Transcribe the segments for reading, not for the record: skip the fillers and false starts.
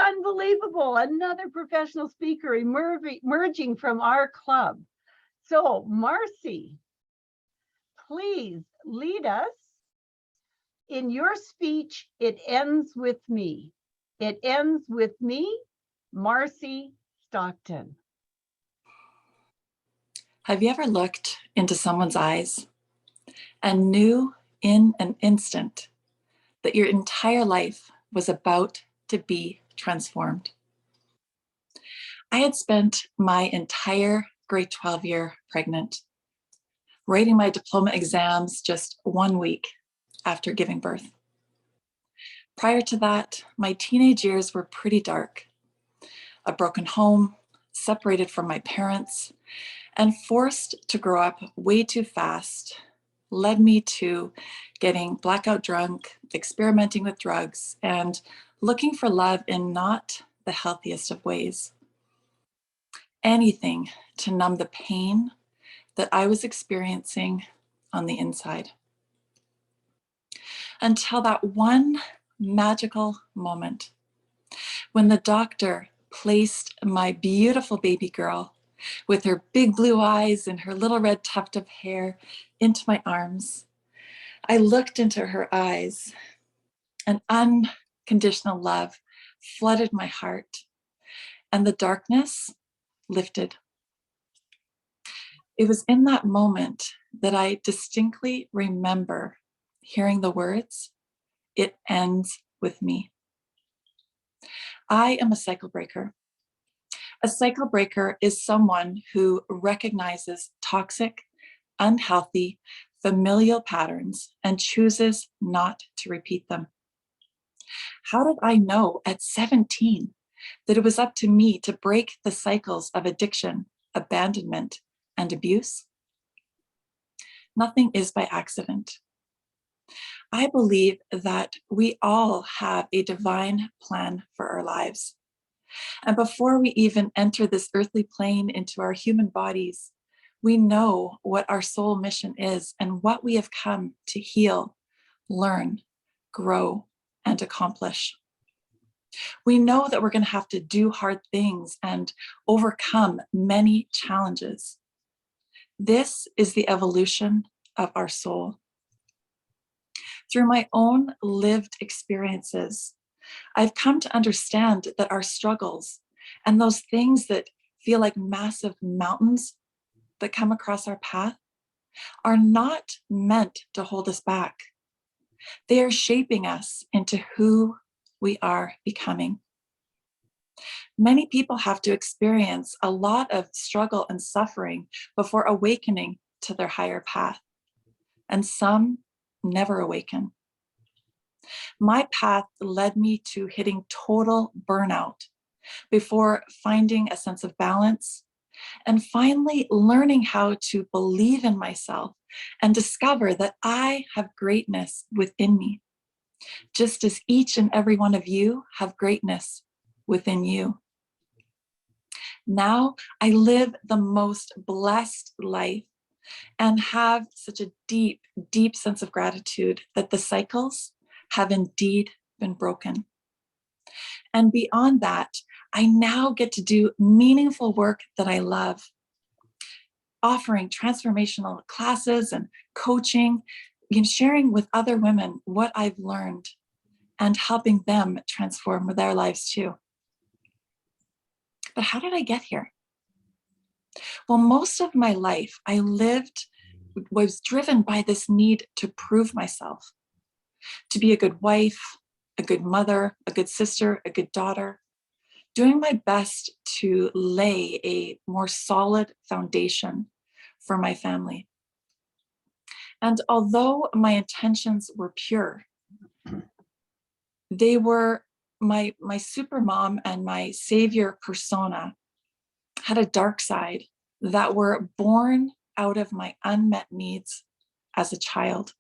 unbelievable. Another professional speaker emerging from our club. So, Marci, please lead us. In your speech, it ends with me. It ends with me, Marci Stockton. Have you ever looked into someone's eyes and knew in an instant that your entire life was about to be transformed? I had spent my entire grade 12 year pregnant, writing my diploma exams just 1 week after giving birth. Prior to that, my teenage years were pretty dark. A broken home, separated from my parents, and forced to grow up way too fast led me to getting blackout drunk, experimenting with drugs, and looking for love in not the healthiest of ways. Anything to numb the pain that I was experiencing on the inside. Until that one magical moment when the doctor placed my beautiful baby girl with her big blue eyes and her little red tuft of hair into my arms. I looked into her eyes, and unconditional love flooded my heart, and the darkness lifted. It was in that moment that I distinctly remember hearing the words, "It ends with me." I am a cycle breaker. A cycle breaker is someone who recognizes toxic, unhealthy, familial patterns and chooses not to repeat them. How did I know at 17 that it was up to me to break the cycles of addiction, abandonment, and abuse? Nothing is by accident. I believe that we all have a divine plan for our lives. And before we even enter this earthly plane into our human bodies, we know what our soul mission is and what we have come to heal, learn, grow, and accomplish. We know that we're going to have to do hard things and overcome many challenges. This is the evolution of our soul. Through my own lived experiences, I've come to understand that our struggles and those things that feel like massive mountains that come across our path are not meant to hold us back. They are shaping us into who we are becoming. Many people have to experience a lot of struggle and suffering before awakening to their higher path, and some never awaken. My path led me to hitting total burnout before finding a sense of balance and finally learning how to believe in myself and discover that I have greatness within me, just as each and every one of you have greatness within you. Now I live the most blessed life and have such a deep, deep sense of gratitude that the cycles have indeed been broken. And beyond that, I now get to do meaningful work that I love, offering transformational classes and coaching, sharing with other women what I've learned and helping them transform their lives too. But how did I get here? Well, most of my life I was driven by this need to prove myself, to be a good wife, a good mother, a good sister, a good daughter, doing my best to lay a more solid foundation for my family. And although my intentions were pure, they were my super mom and my savior persona had a dark side that were born out of my unmet needs as a child.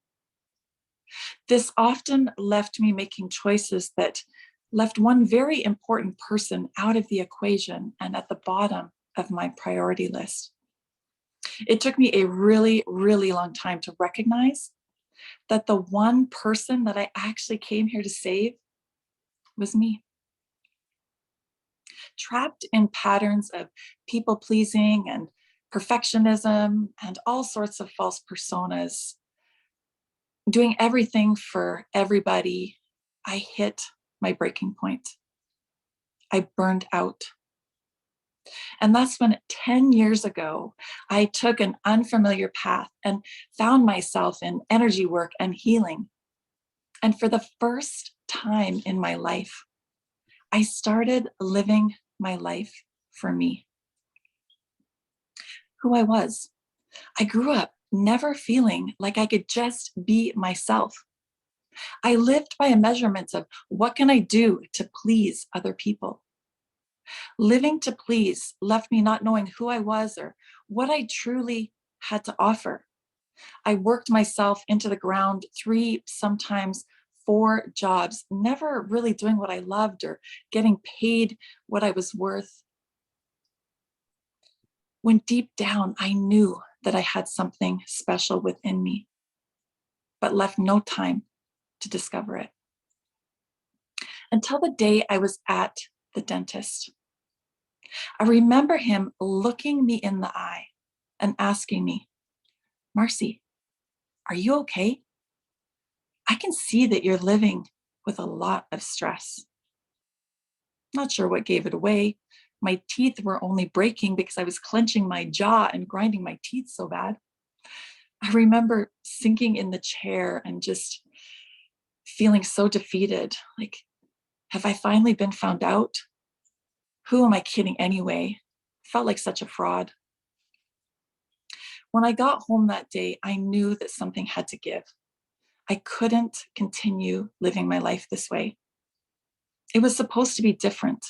This often left me making choices that left one very important person out of the equation and at the bottom of my priority list. It took me a really, really long time to recognize that the one person that I actually came here to save was me. trapped in patterns of people pleasing and perfectionism and all sorts of false personas, doing everything for everybody. I hit my breaking point. I burned out. And that's when 10 years ago, I took an unfamiliar path and found myself in energy work and healing. And for the first time in my life, I started living my life for me. Who I was. I grew up never feeling like I could just be myself. I lived by a measurement of what can I do to please other people. Living to please left me not knowing who I was or what I truly had to offer. I worked myself into the ground 3, sometimes 4 jobs, never really doing what I loved or getting paid what I was worth. When deep down, I knew that I had something special within me, but left no time to discover it. Until the day I was at the dentist. I remember him looking me in the eye and asking me, Marci, are you okay? I can see that you're living with a lot of stress. Not sure what gave it away. My teeth were only breaking because I was clenching my jaw and grinding my teeth so bad. I remember sinking in the chair and just feeling so defeated. Like, have I finally been found out? Who am I kidding anyway? Felt like such a fraud. When I got home that day, I knew that something had to give. I couldn't continue living my life this way. It was supposed to be different.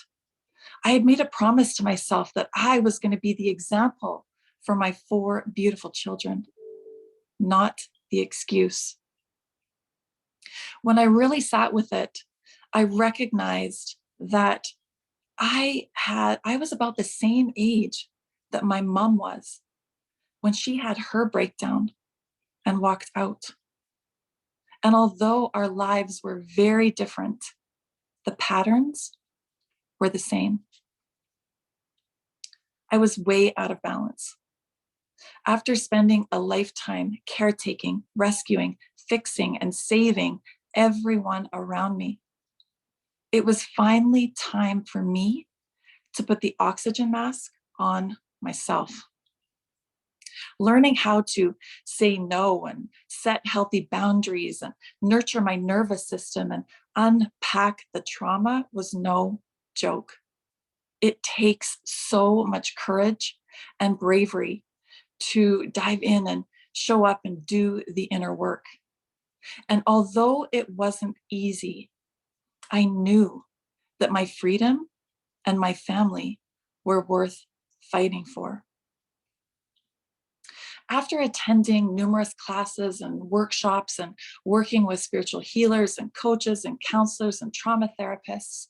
I had made a promise to myself that I was going to be the example for my 4 beautiful children, not the excuse. When I really sat with it, I recognized that I was about the same age that my mom was when she had her breakdown and walked out. And although our lives were very different, the patterns were the same. I was way out of balance. After spending a lifetime caretaking, rescuing, fixing, and saving everyone around me, it was finally time for me to put the oxygen mask on myself. Learning how to say no and set healthy boundaries and nurture my nervous system and unpack the trauma was no joke. It takes so much courage and bravery to dive in and show up and do the inner work. And although it wasn't easy, I knew that my freedom and my family were worth fighting for. After attending numerous classes and workshops and working with spiritual healers and coaches and counselors and trauma therapists,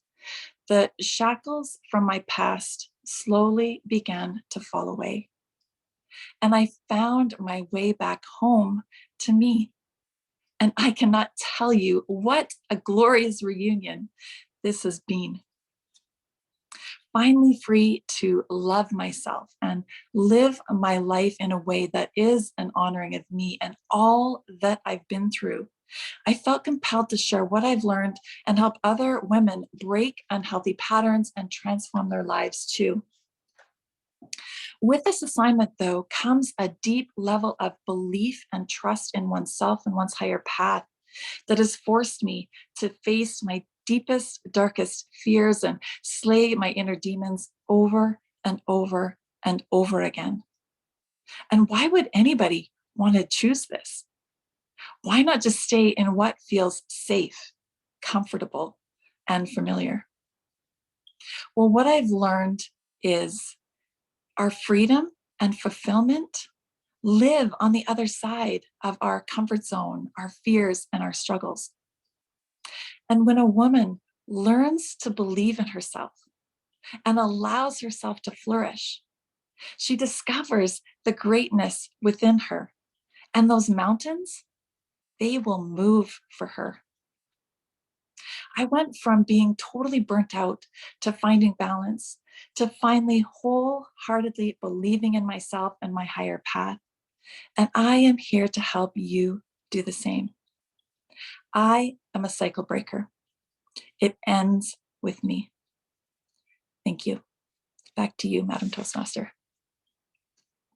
the shackles from my past slowly began to fall away. And I found my way back home to me. And I cannot tell you what a glorious reunion this has been. Finally free to love myself and live my life in a way that is an honoring of me and all that I've been through. I felt compelled to share what I've learned and help other women break unhealthy patterns and transform their lives too. With this assignment, though, comes a deep level of belief and trust in oneself and one's higher path that has forced me to face my deepest, darkest fears and slay my inner demons over and over and over again. And why would anybody want to choose this? Why not just stay in what feels safe, comfortable, and familiar? Well, what I've learned is our freedom and fulfillment live on the other side of our comfort zone, our fears, and our struggles. And when a woman learns to believe in herself and allows herself to flourish, she discovers the greatness within her. And those mountains, they will move for her. I went from being totally burnt out to finding balance, to finally wholeheartedly believing in myself and my higher path. And I am here to help you do the same. I am a cycle breaker. It ends with me. Thank you. Back to you, Madam Toastmaster.